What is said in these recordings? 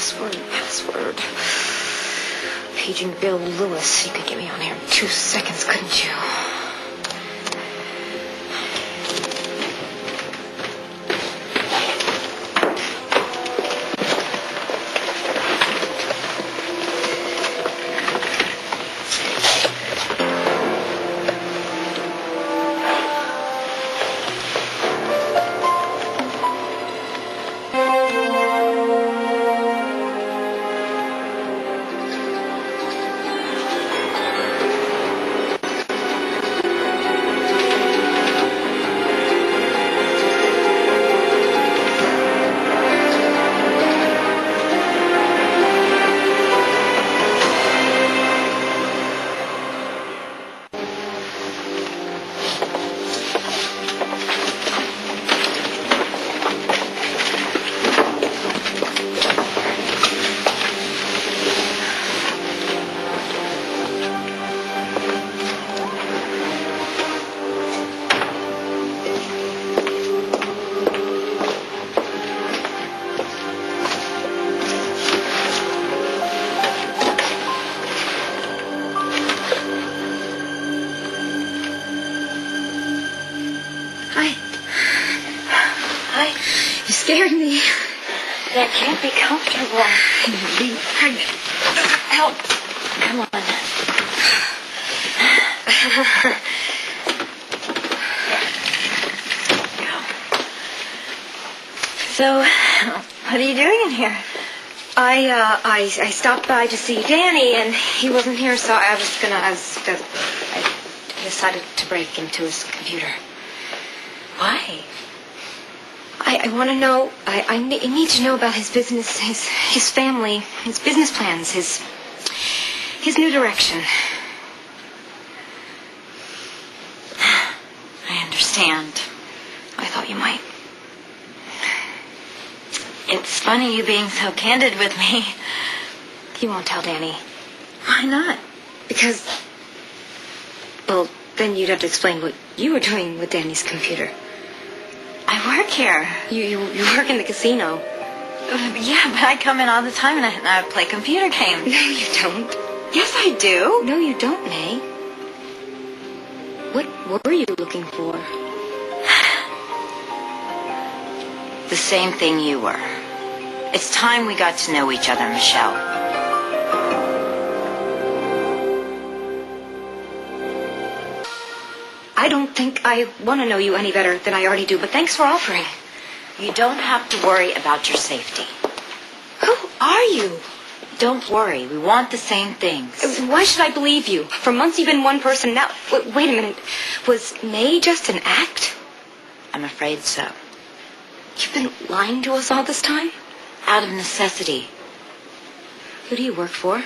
Password. Paging Bill Lewis. You could get me on here in 2 seconds, couldn't you? You scared me. That can't be comfortable. Being pregnant doesn't help. Come on. So, what are you doing in here? I stopped by to see Danny, and he wasn't here, so I decided to break into his computer. Why? I want to know, I need to know about his business, his family, his business plans, his new direction. I understand. I thought you might. It's funny you being so candid with me. You won't tell Danny. Why not? Because, well, then you'd have to explain what you were doing with Danny's computer. I work here. You work in the casino. Yeah, but I come in all the time and I play computer games. No, you don't. Yes, I do. No, you don't, May. What were you looking for? The same thing you were. It's time we got to know each other, Michelle. I don't think I want to know you any better than I already do, but thanks for offering. You don't have to worry about your safety. Who are you? Don't worry. We want the same things. Why should I believe you? For months you've been one person. Now, wait a minute. Was May just an act? I'm afraid so. You've been lying to us all this time? Out of necessity. Who do you work for?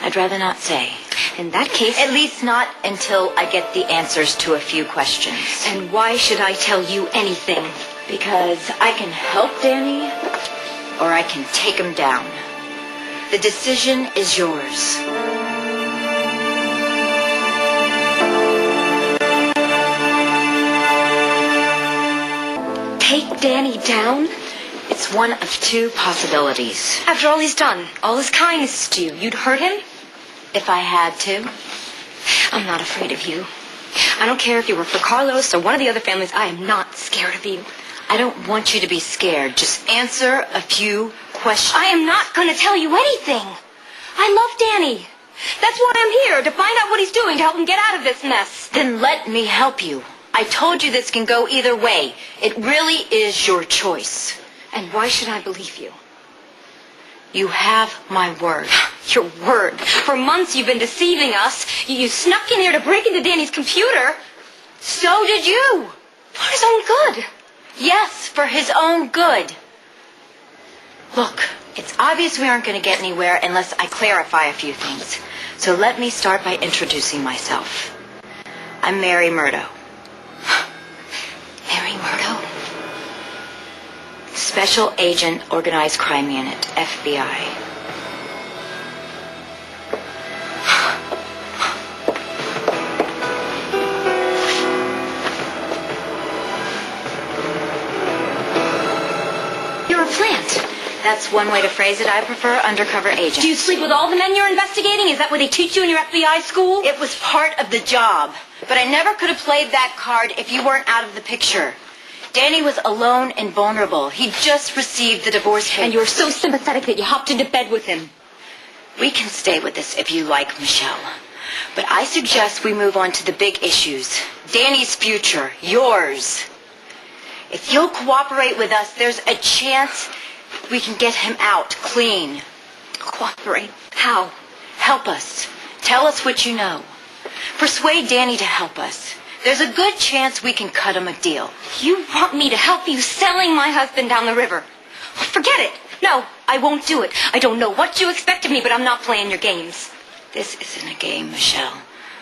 I'd rather not say. In that case... At least not until I get the answers to a few questions. And why should I tell you anything? Because I can help Danny, or I can take him down. The decision is yours. Take Danny down? It's one of two possibilities. After all he's done, all his kindness to you, you'd hurt him? If I had to. I'm not afraid of you. I don't care if you work for Carlos or one of the other families. I am not scared of you. I don't want you to be scared. Just answer a few questions. I am not going to tell you anything. I love Danny. That's why I'm here, to find out what he's doing to help him get out of this mess. Then let me help you. I told you this can go either way. It really is your choice. And why should I believe you? You have my word. Your word. For months you've been deceiving us. You snuck in here to break into Danny's computer. So did you. For his own good. Yes, for his own good. Look, it's obvious we aren't going to get anywhere unless I clarify a few things. So let me start by introducing myself. I'm Mary Murdo. Mary Murdo? Special Agent, Organized Crime Unit, FBI. You're a plant. That's one way to phrase it. I prefer undercover agent. Do you sleep with all the men you're investigating? Is that what they teach you in your FBI school? It was part of the job. But I never could have played that card if you weren't out of the picture. Danny was alone and vulnerable. He just received the divorce papers. And you were so sympathetic that you hopped into bed with him. We can stay with this if you like, Michelle. But I suggest we move on to the big issues. Danny's future, yours. If you'll cooperate with us, there's a chance we can get him out clean. Cooperate? How? Help us. Tell us what you know. Persuade Danny to help us. There's a good chance we can cut him a deal. You want me to help you selling my husband down the river? Forget it. No, I won't do it. I don't know what you expect of me, but I'm not playing your games. This isn't a game, Michelle.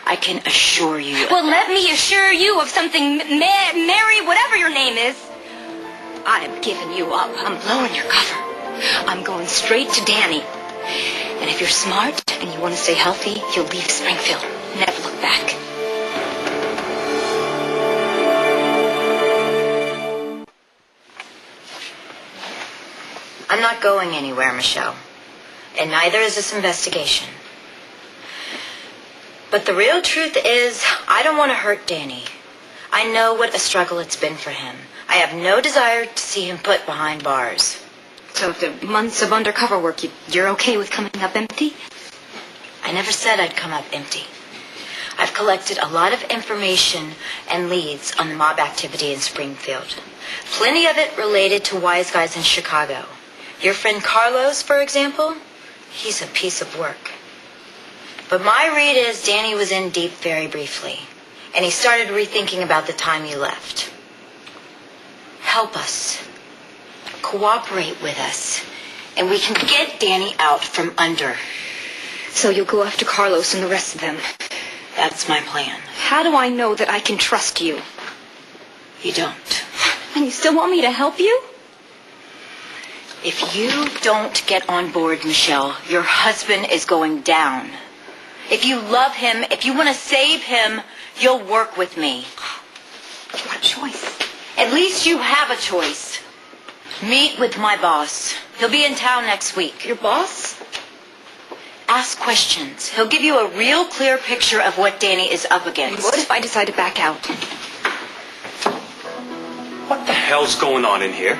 I can assure you. Well, let me assure you of something, Mary, whatever your name is. I'm giving you up. I'm blowing your cover. I'm going straight to Danny. And if you're smart and you want to stay healthy, you'll leave Springfield. Never look back. I'm not going anywhere, Michelle. And neither is this investigation. But the real truth is, I don't want to hurt Danny. I know what a struggle it's been for him. I have no desire to see him put behind bars. So after months of undercover work, you're okay with coming up empty? I never said I'd come up empty. I've collected a lot of information and leads on the mob activity in Springfield. Plenty of it related to wise guys in Chicago. Your friend Carlos, for example, he's a piece of work. But my read is Danny was in deep very briefly, and he started rethinking about the time you left. Help us. Cooperate with us, and we can get Danny out from under. So you'll go after Carlos and the rest of them? That's my plan. How do I know that I can trust you? You don't. And you still want me to help you? If you don't get on board, Michelle, your husband is going down. If you love him, if you want to save him, you'll work with me. What choice? At least you have a choice. Meet with my boss. He'll be in town next week. Your boss? Ask questions. He'll give you a real clear picture of what Danny is up against. What if I decide to back out? What the hell's going on in here?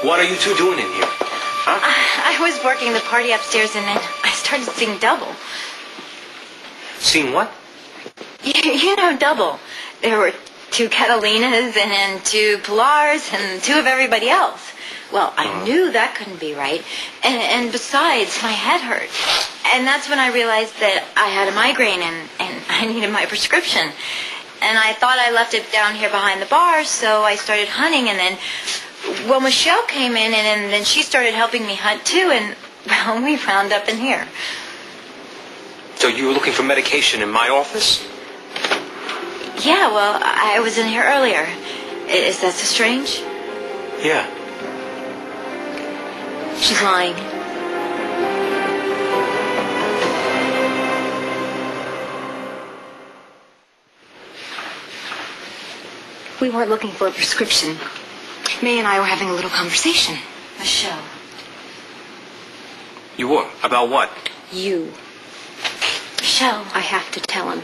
What are you two doing in here? Huh? I was working the party upstairs and then I started seeing double. Seeing what? You know double. There were 2 Catalinas and then 2 Pilars and 2 of everybody else. Well, I knew that couldn't be right. And besides, my head hurt. And that's when I realized that I had a migraine and I needed my prescription. And I thought I left it down here behind the bar, so I started hunting. And then, well, Michelle came in and then she started helping me hunt too. And, well, we wound up in here. So you were looking for medication in my office? Yeah, well, I was in here earlier. Is that so strange? Yeah. She's lying. We weren't looking for a prescription. May and I were having a little conversation. Michelle. You were? About what? You. Michelle. I have to tell him.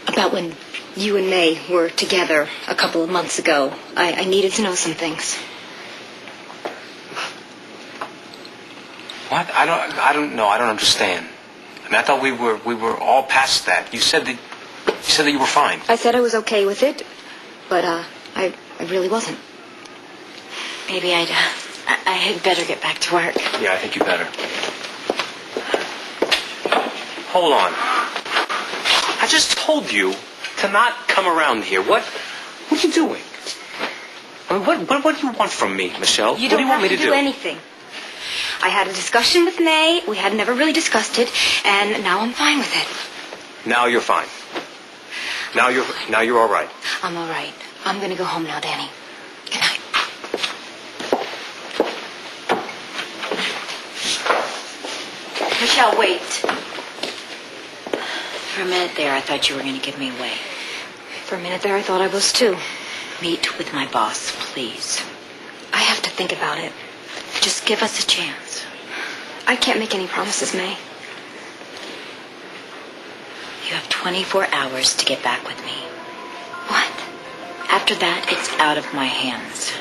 About when you and May were together a couple of months ago. I needed to know some things. What? I don't know. I don't understand. I mean, I thought we were all past that. You said that you were fine. I said I was okay with it, but I really wasn't. Maybe I had better get back to work. Yeah, I think you better. Hold on. I just told you to not come around here. What are you doing? I mean, what do you want from me, Michelle? You what do don't you want have me to do anything. I had a discussion with May. We had never really discussed it, and now I'm fine with it. Now you're fine. Now you're all right. I'm all right. I'm going to go home now, Danny. Good night. Michelle, wait. For a minute there, I thought you were going to give me away. For a minute there, I thought I was too. Meet with my boss, please. I have to think about it. Just give us a chance. I can't make any promises, May. You have 24 hours to get back with me. What? After that, it's out of my hands.